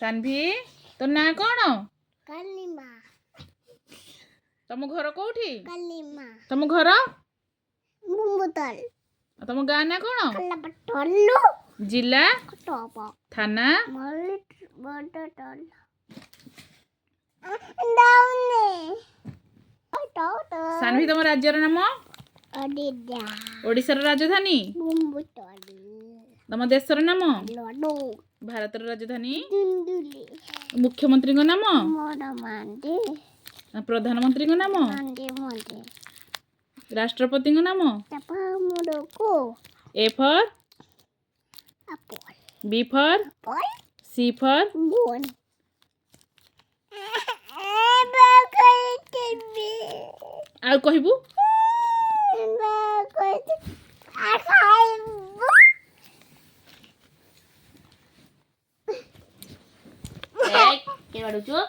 सानवी तो ना कौन कालीमा तुम घर कोठी कालीमा तुम घर बुम्बुतल तुम गाँ ना कौन कल्लापट्टल्लू जिला टॉप थाना मल्ट बटटल डाउने सानवी तुम राज्यर नाम अडिडा ओडिशार राजधानी बुम्बुतल तुम देशर नाम लडू भारतर राजधानी दुंदुली मुख्यमंत्री नाम मोरमांडी प्रधानमंत्री नाम मांडी मोंडी राष्ट्रपति नाम तपा मुडको A for apple B for apple C for bone आ कहबू के बाडुचो